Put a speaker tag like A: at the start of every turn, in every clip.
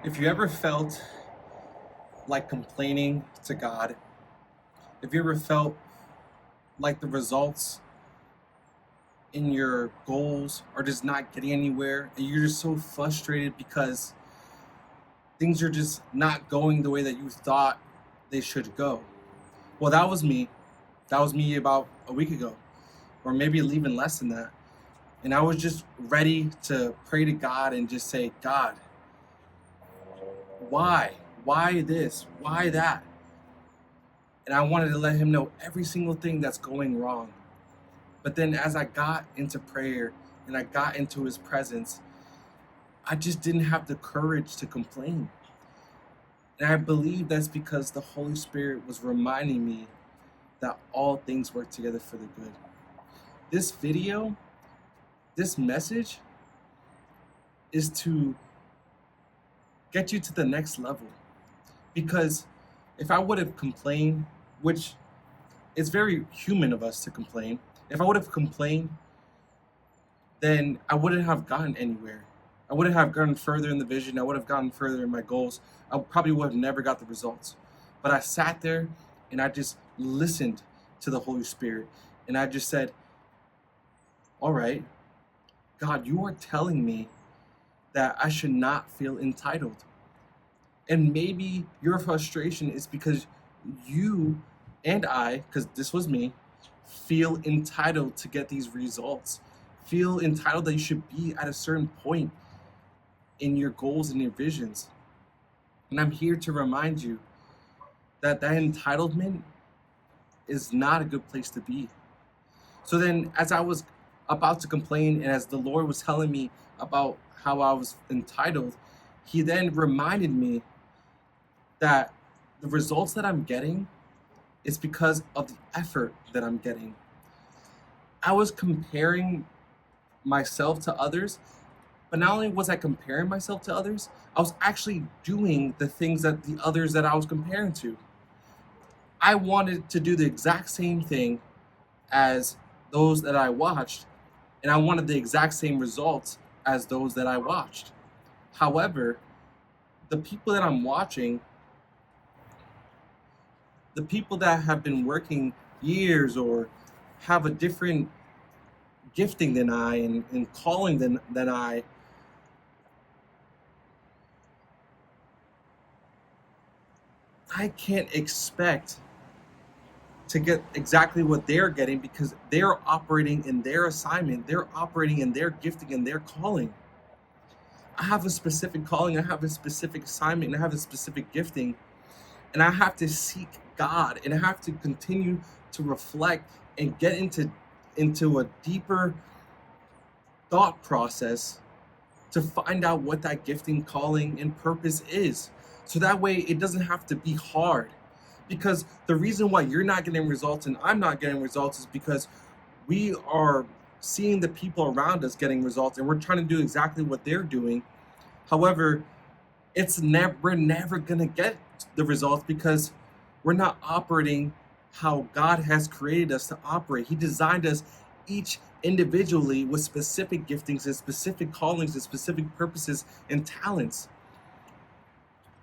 A: If you ever felt like complaining to God, if you ever felt like the results in your goals are just not getting anywhere, and you're just so frustrated because things are just not going the way that you thought they should go. Well, that was me. That was me about a week ago, or maybe even less than that. And I was just ready to pray to God and just say, God, why? Why this? Why that? And I wanted to let him know every single thing that's going wrong. But then as I got into prayer and I got into his presence, I just didn't have the courage to complain. And I believe that's because the Holy Spirit was reminding me that all things work together for the good. This video, this message is to get you to the next level. Because if I would have complained, which is very human of us to complain, if I would have complained, then I wouldn't have gotten anywhere. I wouldn't have gotten further in the vision. I would have gotten further in my goals. I probably would have never got the results. But I sat there and I just listened to the Holy Spirit. And I just said, all right, God, you are telling me that I should not feel entitled. And maybe your frustration is because you and I, because this was me, feel entitled to get these results. Feel entitled that you should be at a certain point in your goals and your visions. And I'm here to remind you that that entitlement is not a good place to be. So then, as I was about to complain, and as the Lord was telling me about how I was entitled, He then reminded me that the results that I'm getting is because of the effort that I'm getting. I was comparing myself to others, but not only was I comparing myself to others, I was actually doing the things that the others that I was comparing to. I wanted to do the exact same thing as those that I watched, and I wanted the exact same results as those that I watched. However, the people that I'm watching, the people that have been working years or have a different gifting than I and calling than I can't expect to get exactly what they're getting because they're operating in their assignment, they're operating in their gifting and their calling. I have a specific calling, I have a specific assignment, and I have a specific gifting, and I have to seek God, and I have to continue to reflect and get into a deeper thought process to find out what that gifting, calling, and purpose is. So that way it doesn't have to be hard. Because the reason why you're not getting results and I'm not getting results is because we are seeing the people around us getting results and we're trying to do exactly what they're doing. However, we're never gonna get the results because we're not operating how God has created us to operate. He designed us each individually with specific giftings and specific callings and specific purposes and talents.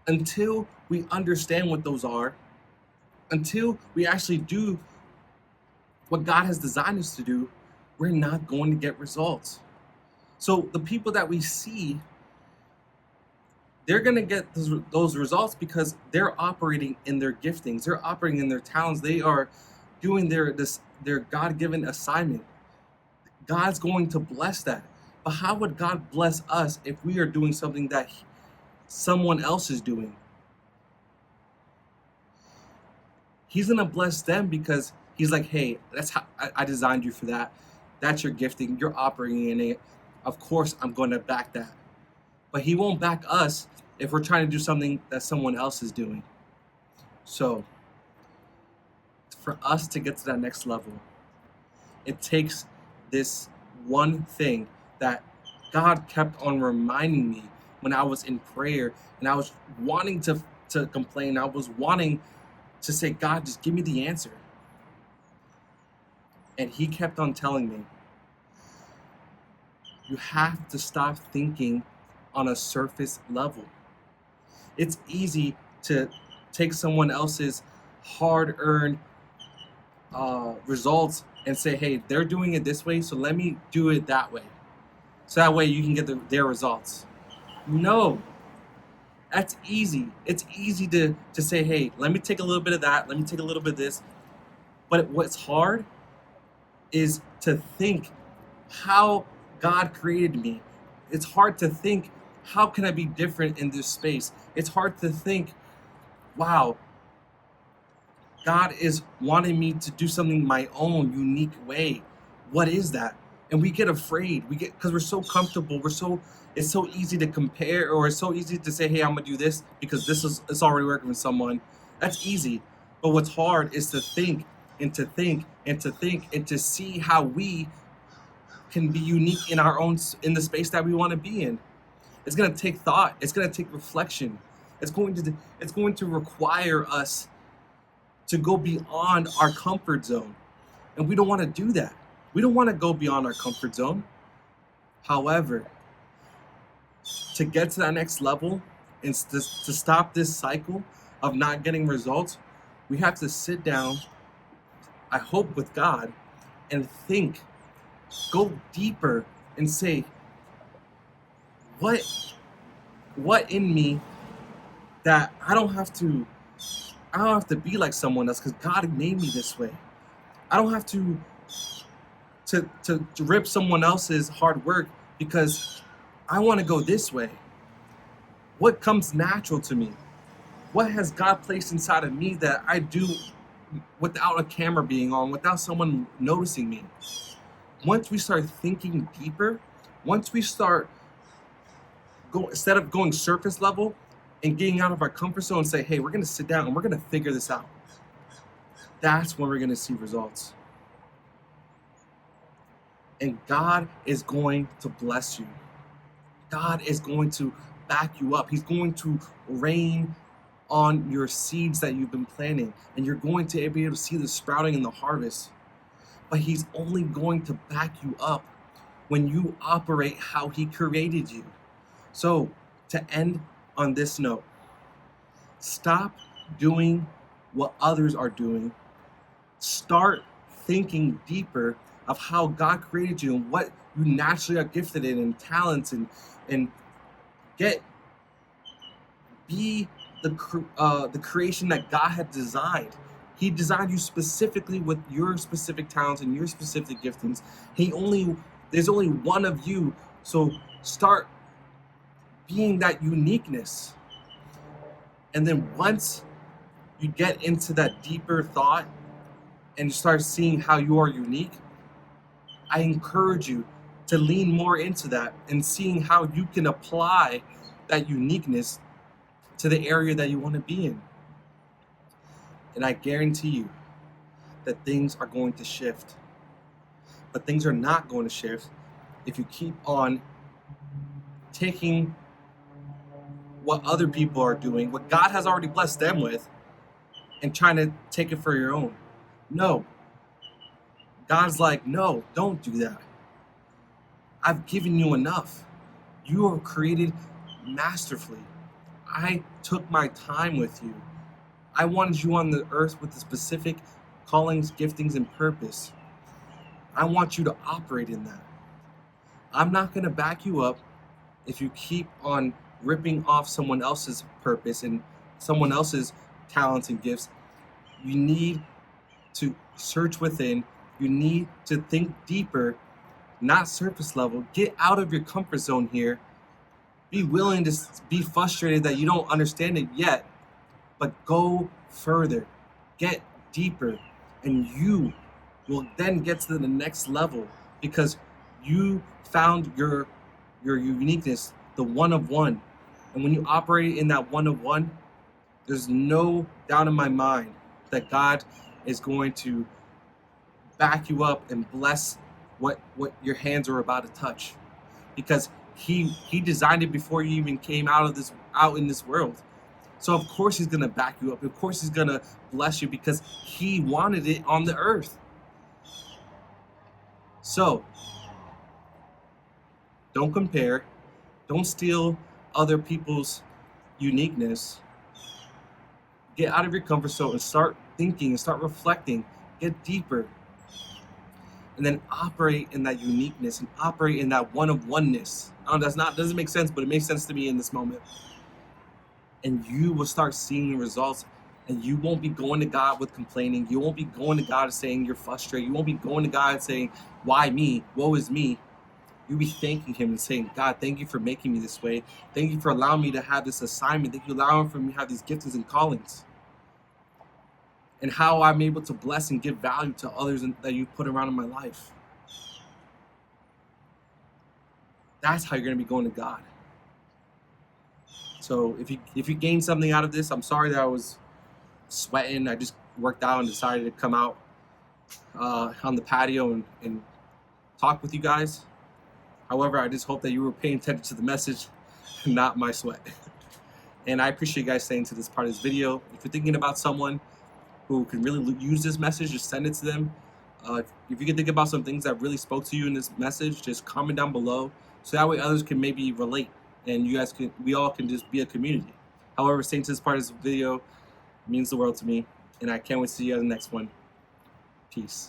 A: Until we understand what those are, until we actually do what God has designed us to do, we're not going to get results. So the people that we see, they're going to get those results because they're operating in their giftings, they're operating in their talents, they are doing their God-given assignment. God's going to bless that. But how would God bless us if we are doing something that someone else is doing? He's going to bless them because he's like, hey, that's how I designed you for that. That's your gifting. You're operating in it. Of course, I'm going to back that. But he won't back us if we're trying to do something that someone else is doing. So for us to get to that next level, it takes this one thing that God kept on reminding me when I was in prayer and I was wanting to complain. I was wanting to say, God, just give me the answer. And he kept on telling me, you have to stop thinking on a surface level. It's easy to take someone else's hard-earned results and say, hey, they're doing it this way, so let me do it that way. So that way you can get their results. No, that's easy. It's easy to say, hey, let me take a little bit of that, let me take a little bit of this. But what's hard is to think how God created me. It's hard to think, how can I be different in this space? It's hard to think, wow, God is wanting me to do something my own unique way. What is that? And we get afraid. We get, because we're so comfortable. It's so easy to compare, or it's so easy to say, hey, I'm gonna do this because it's already working with someone. That's easy. But what's hard is to think and to think and to think and to see how we can be unique in our own, in the space that we want to be in. It's gonna take thought. It's gonna take reflection. It's going to require us to go beyond our comfort zone. And we don't want to do that. We don't want to go beyond our comfort zone. However, to get to that next level and to stop this cycle of not getting results, we have to sit down, I hope with God, and think, go deeper and say, what in me that I don't have to be like someone else, because God made me this way. I don't have to rip someone else's hard work because I want to go this way. What comes natural to me? What has God placed inside of me that I do without a camera being on, without someone noticing me? Once we start thinking deeper, once we start instead of going surface level and getting out of our comfort zone and say, hey, we're going to sit down and we're going to figure this out. That's when we're going to see results. And God is going to bless you. God is going to back you up. He's going to rain on your seeds that you've been planting, and you're going to be able to see the sprouting and the harvest. But he's only going to back you up when you operate how he created you. So, to end on this note, stop doing what others are doing. Start thinking deeper of how God created you and what you naturally are gifted in and talents, and be the creation that God had designed. He designed you specifically with your specific talents and your specific giftings. There's only one of you, so start being that uniqueness. And then once you get into that deeper thought and start seeing how you are unique, I encourage you to lean more into that and seeing how you can apply that uniqueness to the area that you want to be in. And I guarantee you that things are going to shift. But things are not going to shift if you keep on taking what other people are doing, what God has already blessed them with, and trying to take it for your own. No. God's like, no, don't do that. I've given you enough. You are created masterfully. I took my time with you. I wanted you on the earth with a specific callings, giftings, and purpose. I want you to operate in that. I'm not going to back you up if you keep on ripping off someone else's purpose and someone else's talents and gifts. You need to search within. You need to think deeper, not surface level. Get out of your comfort zone here. Be willing to be frustrated that you don't understand it yet, but go further, get deeper, and you will then get to the next level because you found your uniqueness, the one of one. And when you operate in that one of one, there's no doubt in my mind that God is going to back you up and bless what your hands are about to touch, because he designed it before you even came out in this world. So of course he's gonna back you up. Of course he's gonna bless you because he wanted it on the earth. So don't compare. Don't steal other people's uniqueness, get out of your comfort zone and start thinking and start reflecting, get deeper, and then operate in that uniqueness and operate in that one of oneness. Doesn't make sense, but it makes sense to me in this moment. And you will start seeing the results, and you won't be going to God with complaining. You won't be going to God saying you're frustrated. You won't be going to God saying, why me? Woe is me. You'll be thanking him and saying, God, thank you for making me this way. Thank you for allowing me to have this assignment. Thank you for allowing for me to have these giftings and callings. And how I'm able to bless and give value to others that you put around in my life. That's how you're going to be going to God. So if you gain something out of this, I'm sorry that I was sweating. I just worked out and decided to come out on the patio and talk with you guys. However, I just hope that you were paying attention to the message, not my sweat. And I appreciate you guys staying to this part of this video. If you're thinking about someone who can really use this message, just send it to them. If you can think about some things that really spoke to you in this message, just comment down below, so that way others can maybe relate, and we all can just be a community. However, staying to this part of this video means the world to me, and I can't wait to see you in the next one. Peace.